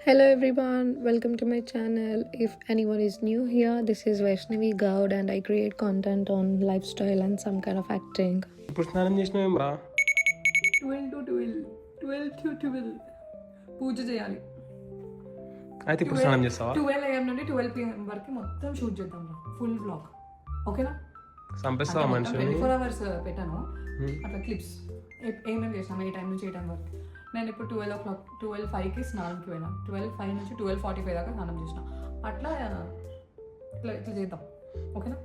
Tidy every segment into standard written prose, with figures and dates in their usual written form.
Hello everyone, welcome to my channel. If anyone is new here, this is Vaishnavi Gaud and I create content on lifestyle and some kind of acting. ఇప్పుడు స్నానం చేసినావేం రా 12 to 12 పూజ చేయాలి. అయితే ఇప్పుడు స్నానం చేస్తావా 12 AM నుండి 12 PM వరకు మొత్తం షూట్ చేద్దాం రా, ఫుల్ వ్లాగ్. ఓకేనా? చంపేస్తావా మనిషిని 24 hours పెట్టాను అట్లా క్లిప్స్ ఏమేమి చేసినాం ఏ టైం నుంచి ఏ టైం వరకు. నేను ఇప్పుడు 12:05కి స్నానంకి పోయినా, 12:05 నుంచి 12:45 దాకా స్నానం చేసిన. అట్లా ఇట్లా చేద్దాం. ఓకేనా?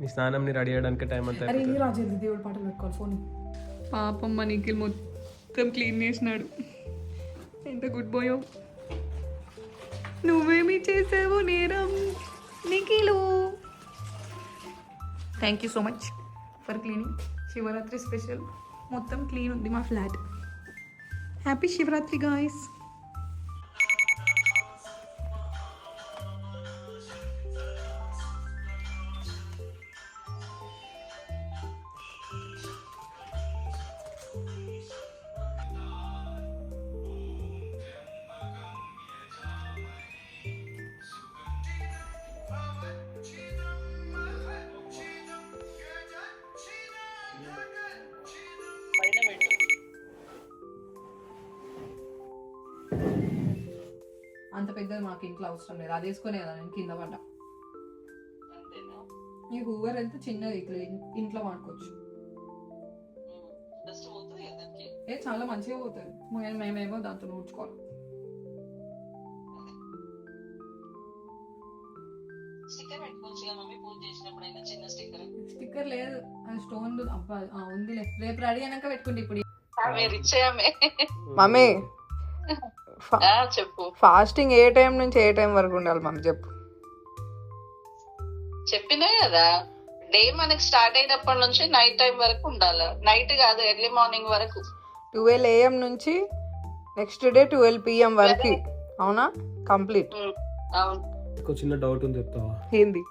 నీ స్నానం ని రెడీ చేయడానికి టైం అంతా అరే ఈ రాజేంద్ర దేవుడు పాటలు పెట్టుకోవాలి ఫోన్. పాపం మా నిఖిల్ మొత్తం క్లీన్ చేసినాడు. ఎంత గుడ్ బాయ్. నువ్వేమి చేసావు నేరం Nikhil. Thank you so much for cleaning. Shivaratri special మొత్తం క్లీన్ ఉంది మా ఫ్లాట్. Happy Shivaratri guys. అంత పెద్దది మాకు ఇంట్లో అవసరం లేదు, అది వేసుకునే కదా నేను కింద పడ్డా. ఈ హూవర్ ఎంత చిన్నది, ఇట్లా ఇంట్లో వాడుకోవచ్చు. చాలా మంచిగా పోతుంది. మేమేమో దాంతో నూడ్చుకోవాలి. స్టిక్కర్ లేదు, అది స్టోన్ ఉంది. రేపు రెడీ అయినాక పెట్టుకుంటే. ఇప్పుడు మమ్మీ చెప్పు, ఫాస్టింగ్ ఏ టైం నుంచి ఏ టైం వరకు ఉండాలి మమ్మీ చెప్పు. చెప్పినా కదా, డే మనకి స్టార్ట్ అయినప్పటి నుంచి నైట్ టైం వరకు ఉండాలి. నైట్ కాదు, ఎర్లీ మార్నింగ్ వరకు. 12 AM నుంచి నెక్స్ట్ డే 12 PM వరకు. అవునా? కంప్లీట్. అవును. ఒక చిన్న డౌట్ ఉంది, చెప్తావా? ఏంది?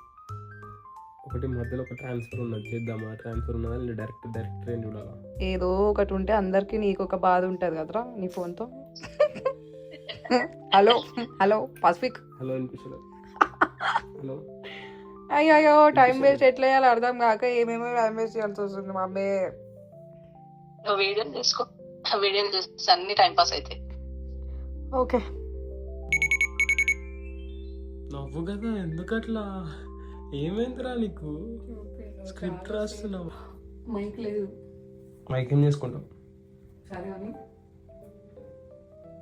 ఒకటి మధ్యలో ఒక ట్రాన్స్ఫర్ ఉన్నది, చేద్దామా? ట్రాన్స్ఫర్ ఉన్నదా లేదా డైరెక్ట్ ట్రైన్ చూడాలా? ఏదో ఒకటి ఉంటే అందరికి నీకు ఒక బాధ ఉంటది కదరా నీ ఫోన్తో. Hello hello Pacific. హలో అనిపించలేదు. హలో అయ్యో టైం వేస్ట్ ఎట్లా చేయాలో అర్థం కాక ఏమేమో టైం వేస్ట్ చేయాల్సి వస్తుంది మమ్మీ. నువ్వు వీడియోలు చేసుకో, వీడియోలు చేస్తే అన్ని టైం పాస్ అవుతాయి. ఓకే. నవ్వు కదా, ఎందుకట్లా? ఏమైందిరా నీకు? స్క్రిప్ట్ రాస్తున్నావు. మైక్ లేదు. మైక్ ఏం చేసుకుంటావు? సరే అని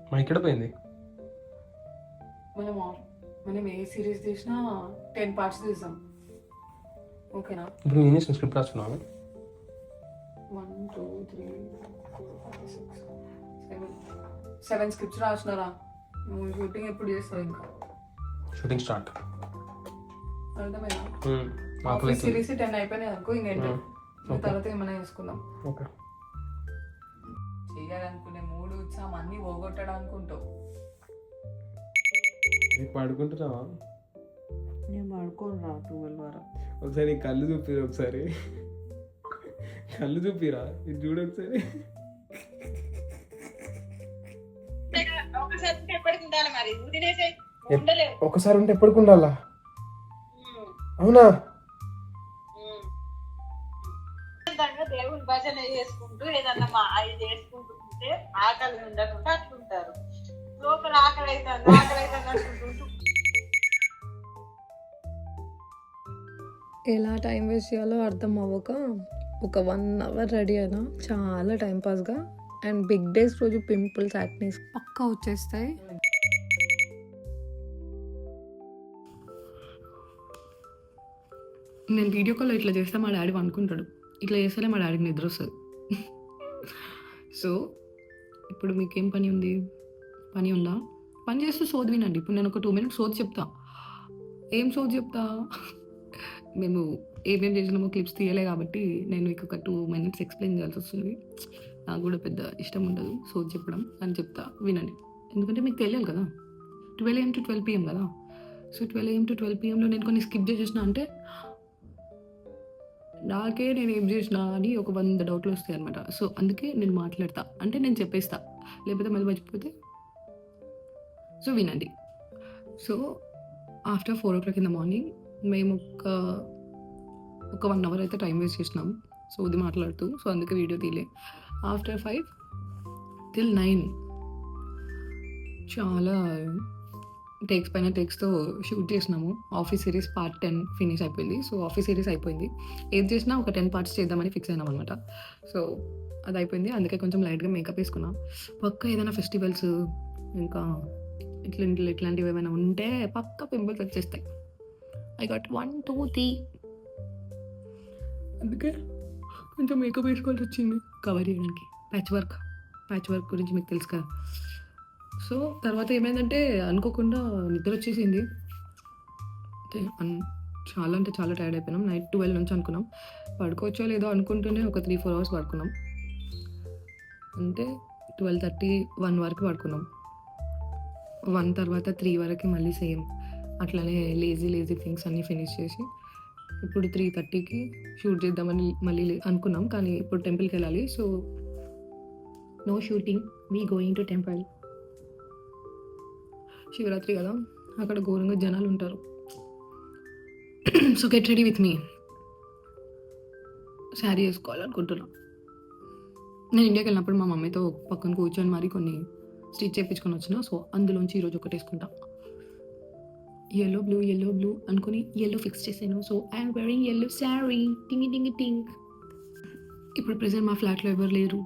మైక్ ఎక్కడ పోయింది? మనం ఏ సిరీస్ తీసినా 10 parts తీసాం. ఓకేనా? ఇప్పుడు నేను చేసిన స్క్రిప్ట్ రాస్తున్నావు. 1 2 3 4 5 6 7 స్క్రిప్ట్స్ రాసినారా. నువ్వు షూటింగ్ ఎప్పుడు చేస్తావు? ఇంకా షూటింగ్ స్టార్ట్. అర్థమైనా? సిరీస్ 10 అయిపోయినాయి అనుకో, ఇంకేంటి తర్వాత ఏమైనా చేసుకుందాం. ఓకే. చేయాలనుకునే మూడు ఉత్సాహం అన్ని పోగొట్టడం అనుకుంటావు. పడుకుంటున్నావా? నేను పడుకోను రా 12 వరకు. ఒకసారి నీ కళ్ళు చూపిరా, ఒకసారి కళ్ళు చూపిరా, ఇది చూడు ఒకసారి. ఒకసారి ఉంటే ఎప్పటికి ఉండాలా? అవునా? దేవుని భజన చేసుకుంటూ ఏదన్నా ఇది చేసుకుంటూ ఉంటే ఆకలి ఉండకుండా అట్లుంటారు. లోపల ఆకలి అవుతుంది. ఎలా టైం వేస్ట్ చేయాలో అర్థం అవ్వక ఒక 1 hour రెడీ అయినా చాలా టైంపాస్గా. అండ్ బిగ్ డేస్ రోజు పింపుల్స్ యాక్నీస్ పక్కా వచ్చేస్తాయి. నేను వీడియో కాల్ ఇట్లా చేస్తే మా డాడీ అనుకుంటాడు, ఇట్లా చేస్తేనే మా డాడీకి నిద్ర వస్తుంది. సో ఇప్పుడు మీకేం పని ఉంది? పని ఉందా? పని చేస్తూ సోది వినండి. ఇప్పుడు నేను ఒక 2 minutes సోది చెప్తా. ఏం సోది చెప్తా? మేము ఏమేం చేసినామో క్లిప్స్ తీయలే కాబట్టి నేను మీకు ఒక 2 minutes ఎక్స్ప్లెయిన్ చేయాల్సి వస్తుంది. నాకు కూడా పెద్ద ఇష్టం ఉండదు సోది చెప్పడం, అని చెప్తా వినండి. ఎందుకంటే మీకు తెలియాలి కదా, 12 AM to 12 PM కదా. సో 12 AM to 12 PMలో నేను కొన్ని స్కిప్ చేసేసిన అంటే నాకే నేను ఏం చేసినా అని ఒక 100 డౌట్లు వస్తాయి అనమాట. సో అందుకే నేను మాట్లాడతా, అంటే నేను చెప్పేస్తా, లేకపోతే మళ్ళీ మర్చిపోతే సో వినండి. So after 4 o'clock in the morning మేము ఒక 1 hour అయితే టైం వేస్ట్ చేసినాం సోది మాట్లాడుతూ. సో అందుకే వీడియో తీయలే. ఆఫ్టర్ 5 till 9 చాలా టేక్స్ పైన టేక్స్తో షూట్ చేసినాము. ఆఫీస్ సిరీస్ పార్ట్ 10 ఫినిష్ అయిపోయింది. సో ఆఫీస్ సిరీస్ అయిపోయింది. ఏది చేసినా ఒక 10 parts చేద్దామని ఫిక్స్ అయినాం అనమాట. సో అది అయిపోయింది. అందుకే కొంచెం లైట్గా మేకప్ వేసుకున్నా. పక్క ఏదైనా ఫెస్టివల్స్ ఇంకా ఇట్లాంటివి ఏమైనా ఉంటే పక్క పింపుల్స్ వచ్చేస్తాయి. I got 1 2 3. అందుకే కొంచెం మేకప్ వేసుకోవాల్సి వచ్చింది కవర్ చేయడానికి. ప్యాచ్ వర్క్ గురించి మీకు తెలుసు కదా. సో తర్వాత ఏమైందంటే అనుకోకుండా నిద్ర వచ్చేసింది. చాలా అంటే చాలా టైర్డ్ అయిపోయినాం. నైట్ 12 నుంచి అనుకున్నాం పడుకోవచ్చో లేదో అనుకుంటూనే ఒక 3-4 hours పడుకున్నాం. అంటే 12:30 1 వరకు పడుకున్నాం. 1 తర్వాత 3 వరకు మళ్ళీ సేమ్ అట్లానే లేజీ థింగ్స్ అన్నీ ఫినిష్ చేసి ఇప్పుడు 3:30కి షూట్ చేద్దామని మళ్ళీ అనుకున్నాం. కానీ ఇప్పుడు టెంపుల్కి వెళ్ళాలి. So no shooting, we going to temple. Shivratri కదా, అక్కడ ఘోరంగా జనాలు ఉంటారు. So get ready with me. Sari వేసుకోవాలనుకుంటున్నా. నేను ఇండియాకి వెళ్ళినప్పుడు మా మమ్మీతో పక్కన కూర్చొని మరి కొన్ని స్టిచ్ చేయించుకొని వచ్చిన. సో అందులోంచి ఈరోజు ఒకటి వేసుకుంటా. yellow blue అనుకుని yellow ఫిక్స్ చేశాను. So I'm వెరింగ్ yellow sari. టింగ్. ఇప్పుడు ప్రెజెంట్ మా ఫ్లాట్లో ఎవరు లేరు.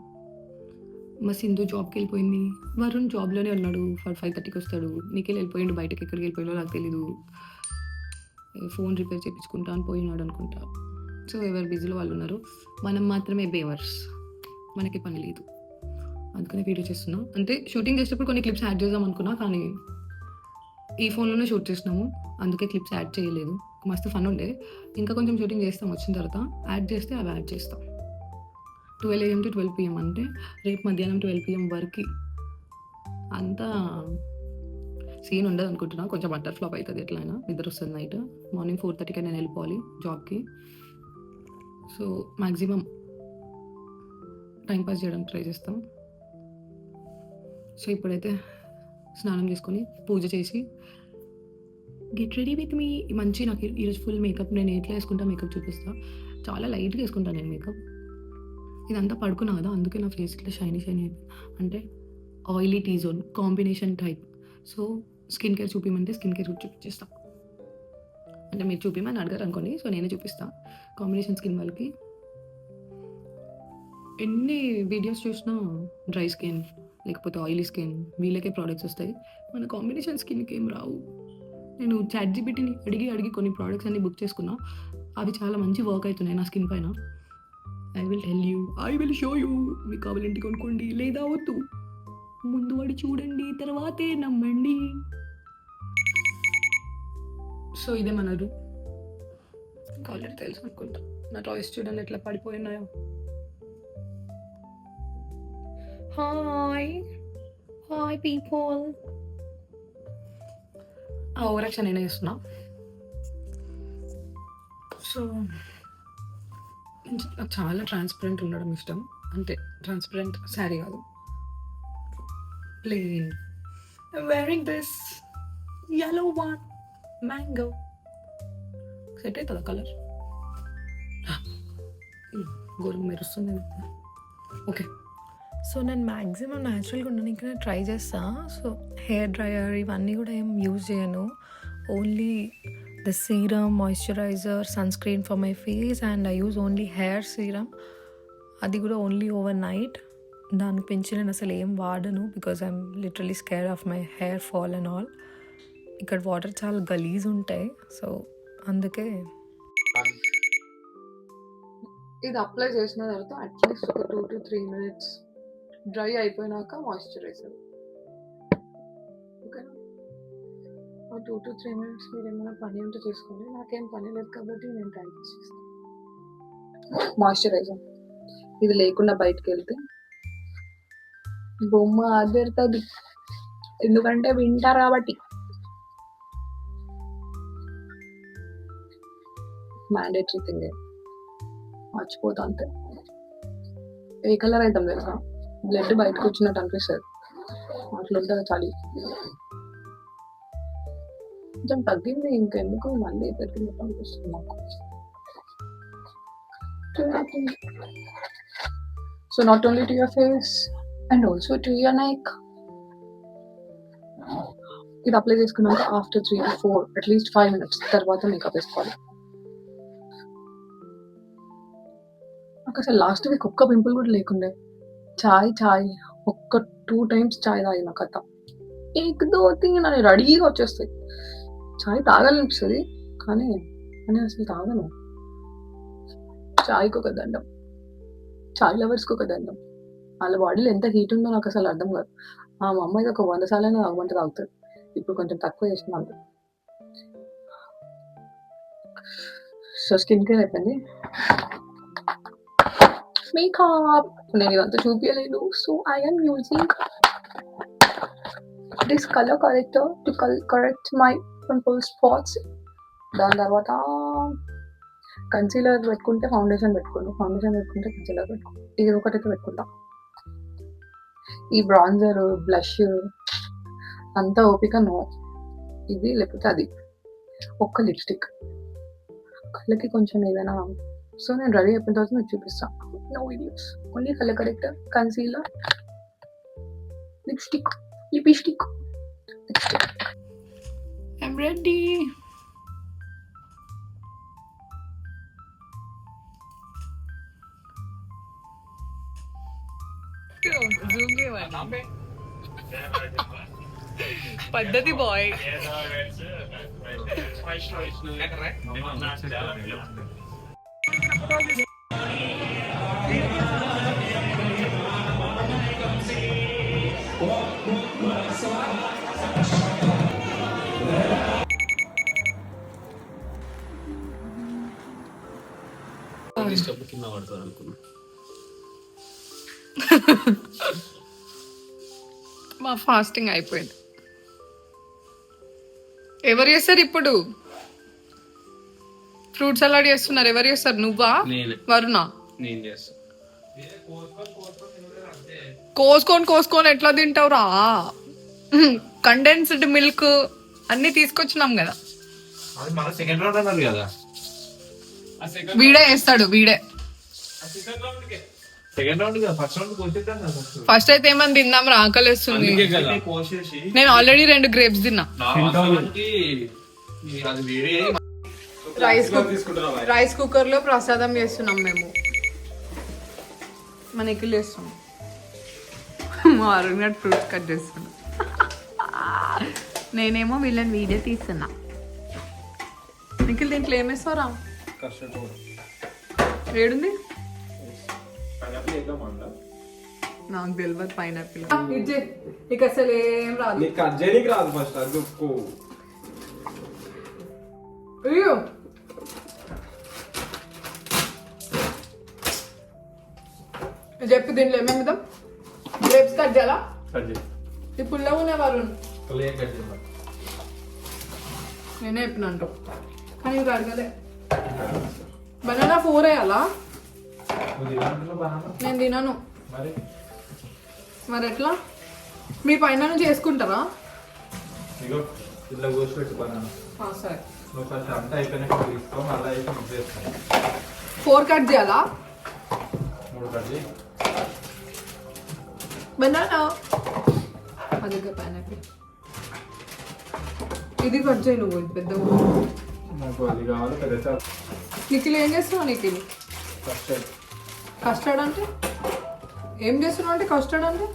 మా సింధు జాబ్కి వెళ్ళిపోయింది. వరుణ్ జాబ్లోనే ఉన్నాడు. 5:30కి వస్తాడు. నిఖిల్ వెళ్ళిపోయిండు. బయటకి ఎక్కడికి వెళ్ళిపోయిందో నాకు తెలీదు. ఫోన్ రిపేర్ చేయించుకుంటా అని పోయినాడు అనుకుంటా. సో ఎవరు బిజీలో వాళ్ళు ఉన్నారు. మనం మాత్రమే బేవర్స్, మనకి పని లేదు. అందుకనే వీడియో చేస్తున్నాం. అంటే షూటింగ్ చేసేటప్పుడు కొన్ని క్లిప్స్ యాడ్ చేద్దాం అనుకున్నా, కానీ ఈ ఫోన్లోనే షూట్ చేసినాము. అందుకే క్లిప్స్ యాడ్ చేయలేదు. మస్తు ఫన్ ఉండే. ఇంకా కొంచెం షూటింగ్ చేస్తాం. వచ్చిన తర్వాత యాడ్ చేస్తే అవి యాడ్ చేస్తాం. 12 AM to 12 PM అంటే రేపు మధ్యాహ్నం 12 PM వరకు అంతా సీన్ ఉండదు అనుకుంటున్నా. కొంచెం బట్టర్ ఫ్లాప్ అవుతుంది. ఎట్లయినా నిద్ర వస్తుంది. నైట్ మార్నింగ్ 4:30కి నేను వెళ్ళిపోవాలి జాబ్కి. సో మ్యాక్సిమం టైంపాస్ చేయడానికి ట్రై చేస్తాం. సో ఇప్పుడైతే స్నానం చేసుకొని పూజ చేసి గెట్ రెడీ విత్ మీ. మంచి నాకు ఈరోజు ఫుల్ మేకప్. నేను ఎట్లా వేసుకుంటా మేకప్ చూపిస్తా. చాలా లైట్గా వేసుకుంటాను నేను మేకప్. ఇదంతా పడుకున్నా కదా, అందుకే నా ఫేస్ ఇట్లా షైనీ అయిపోయింది. అంటే oily T zone combination type. So skin care చూపించమంటే స్కిన్ కేర్ చూపించేస్తా. అంటే మీరు చూపించమని అడగారు అనుకోండి. సో నేనే చూపిస్తా. కాంబినేషన్ స్కిన్ వాళ్ళకి ఎన్ని వీడియోస్ చూసినా డ్రై స్కిన్ లేకపోతే ఆయిలీ స్కిన్ వీళ్ళకే ప్రోడక్ట్స్ వస్తాయి. మన కాంబినేషన్ స్కిన్కి ఏం రావు. నేను ChatGPTని అడిగి కొన్ని ప్రోడక్ట్స్ అన్ని బుక్ చేసుకున్నా. అవి చాలా మంచి వర్క్ అవుతున్నాయి నా స్కిన్ పైన. I will show you. మీకు కావాలంటే కొనుక్కోండి, లేదా వద్దు. ముందు వాడి చూడండి, తర్వాతే నమ్మండి. సో ఇదే మన రూమ్. ఆల్రెడీ తెలుసు అనుకుంటా. నా టాయ్స్ చూడండి ఎట్లా పడిపోయినాయో. Hi people. ఓవర్ యాక్షన్ నేనే చేస్తున్నా. సో నాకు చాలా ట్రాన్స్పరెంట్ ఉండడం ఇష్టం. అంటే ట్రాన్స్పరెంట్ శారీ కాదు, plain. wearing this yellow one mango. Set అవుతుందా కలర్? గోరు మెరుస్తుంది. ఓకే. సో నేను మ్యాక్సిమం న్యాచురల్గా ఉండడానికి నేను ట్రై చేస్తా. సో హెయిర్ డ్రయర్ ఇవన్నీ కూడా ఏం యూజ్ చేయను. Only the serum, moisturizer, sunscreen for my face and I use only hair serum. అది కూడా ఓన్లీ ఓవర్ నైట్. దానికి పెంచి నేను అసలు ఏం వాడను. Because I'm literally scare of my hair fall and all. ఇక్కడ వాటర్ చాలా గలీజ్ ఉంటాయి. సో అందుకే ఇది అప్లై చేసిన తర్వాత అట్లీస్ట్ ఒక 2 to 3 minutes డ్రై అయిపోయినాక మాయిశ్చరైజర్. ఓకేనా? ఆ 2 to 3 minutes మీరు ఏమైనా పని ఉంటే చేసుకోండి. నాకేం పని లేదు కాబట్టి నేను టైం పాస్ చేస్తాను. మాయిశ్చరైజర్ ఇది లేకుండా బయటకు వెళ్తే బొమ్మ అదేరుతుంది. ఎందుకంటే వింటారు కాబట్టి. మ్యాండేటరీ థింగ్ మర్చిపోతా అంతే. ఏ కలర్ అవుతాం తెలుసా? బ్లడ్ బయటకు వచ్చినట్టు అనిపిస్తుంది. అట్లుంటుంది చలి. కొంచెం తగ్గింది, ఇంకెందుకు మళ్ళీ పెరిగినట్టు అనిపిస్తుంది నాకు. So not only to your face and also to your neck. ఇది అప్లై చేసుకున్నాక ఆఫ్టర్ 3 to 4 అట్లీస్ట్ 5 minutes తర్వాత మేకప్ వేసుకోవాలి. నాకు అసలు లాస్ట్ వీక్ ఒక్క పింపుల్ కూడా లేకుండే. చాయ్ ఒక్క 2 times చాయ్ తాగిన కథ ఏకదో నన్ను రెడీగా వచ్చేస్తాయి. చాయ్ తాగాలనిపిస్తుంది కానీ నేను అసలు తాగను. చాయ్కి ఒక దండం, చాయ్ లవర్స్కి ఒక దండం. వాళ్ళ బాడీలో ఎంత హీట్ ఉందో నాకు అసలు అర్థం కాదు. మా అమ్మాయికి ఒక 100 సార్లు తాగమంటే తాగుతారు. ఇప్పుడు కొంచెం తక్కువ చేస్తున్నాను. సో స్కిన్ కేర్ అయిపోయింది. మేకప్ నేను ఇదంతా చూపించలేను. So I'm using this colour corrector to correct my pimple spots. దాని తర్వాత కన్సీలర్ పెట్టుకుంటే ఫౌండేషన్ పెట్టుకుంటాం, ఫౌండేషన్ పెట్టుకుంటే కన్సీలర్ పెట్టుకుంటాం. ఇది ఒకటైతే పెట్టుకుంటాం. ఈ బ్రాన్జర్ బ్లష్ అంతా ఓపిక నో. ఇది లేకపోతే అది. ఒక్క లిప్స్టిక్ కళ్ళకి కొంచెం ఏదైనా. సో నేను రెడీ అయిపోయిన తర్వాత మీకు చూపిస్తాను. No videos, only colour corrector, concealer, lipstick, lipstick. I'm ready. పద్ధతి బాయ్. కింద పడుతుంది అనుకున్నా. మా ఫాస్టింగ్ అయిపోయింది. ఎవరు చేస్తారు ఇప్పుడు? ఫ్రూట్ సలాడ్ చేస్తున్నారు. ఎవరు చేస్తారు? నువ్వా వరుణా? నేను చేస్తా. కోసుకొని ఎట్లా తింటావురా? కండెన్స్డ్ మిల్క్ అన్ని తీసుకొచ్చినాం కదా. వీడే వేస్తాడు, వీడే. ఫస్ట్ అయితే ఏమని తిందాం రా, ఆకలిస్తుంది. నేను ఆల్రెడీ 2 grapes తిన్నా. రైస్ కుక్కర్ లో ప్రసాదం చేస్తున్నాం మేము. మన ఎక్కిలు చేస్తున్నాం. మా అరుణ్ ఫ్రూట్స్ కట్ చేస్తున్నా. నేనేమో వీళ్ళని వీడియో తీస్తున్నా. నిఖిల్ దీంట్లో ఏమేస్తారా? ఏడుంది నాకు తెలియదు. పైనాపిల్ నీకు అసలు ఏం రాదు. రాదు ఫస్ట్ అది. అయ్యో చెప్పు దీంట్లో ఏమేమి గ్రేప్స్ కట్ చేయాలా? ఈ పుల్లగా ఉన్నవారు నేనే చెప్పినంట కానీ ఇంకా అడగలే. బనానా 4 వేయాలా? నేను తినను. మరి ఎట్లా? మీ పైన నుంచి చేసుకుంటారా? సరే 4 కట్ చేయాలా? బనానా అది పైనాపిల్. ఇది కట్ చేయి నువ్వు. ఇది పెద్ద నిఖిల్ ఏం చేస్తున్నావు? నిఖిల్ కస్టర్డ్ అంటే ఏం చేస్తున్నావు? అంటే కస్టర్డ్ అంటే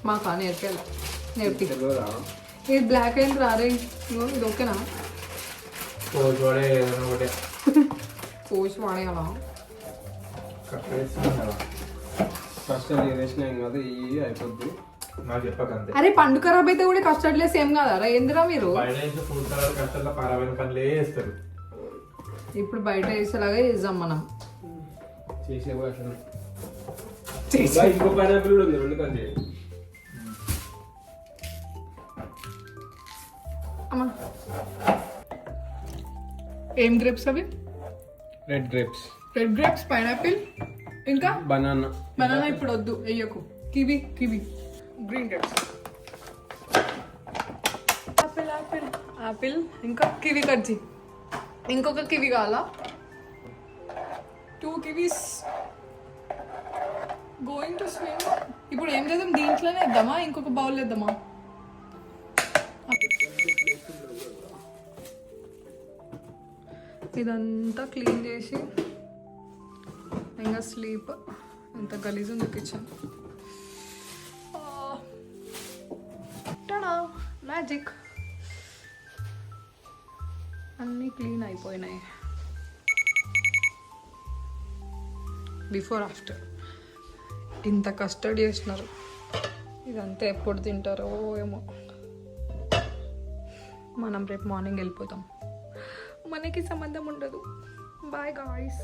మాకా నేర్పాలి. ఇది బ్లాక్ అయింది రారే. ఇది ఓకేనా? కోసి వాడేయాలా? అయిపోద్ది. అరే పండు ఖరాబ్ అయితే కూడా కస్టర్డ్ లెస్ ఏం కాదా? ఏందిరా మీరు ఇప్పుడు బయట వేసేలాగా చేద్దాం మనం. ఏం గ్రేప్స్ అవి? రెడ్ గ్రేప్స్, పైనాపిల్, ఇంకా బనానా. బనానా ఇప్పుడు వద్దు, వెయ్యకు. Kiwi green grapes. Apple apple apple ఇంకా కివి కట్ చేయి. ఇంకొక కివి కావాలా? 2 కివీస్ గోయింగ్ టు స్విమ్. ఇప్పుడు ఏం చేద్దాం? దీంట్లోనే వేద్దామా, ఇంకొక బౌల్ వేద్దామా? ఇదంతా క్లీన్ చేసి ఇంకా స్లీప్. ఎంత గలీజ్ ఉంది కిచెన్. టడా మ్యాజిక్, అన్నీ క్లీన్ అయిపోయినాయి. బిఫోర్ ఆఫ్టర్ ఇంత కస్టర్డ్ చేసినారు. ఇదంతా ఎప్పుడు తింటారో ఏమో. మనం రేపు మార్నింగ్ వెళ్ళిపోతాం, మనకి సంబంధం ఉండదు. Bye guys.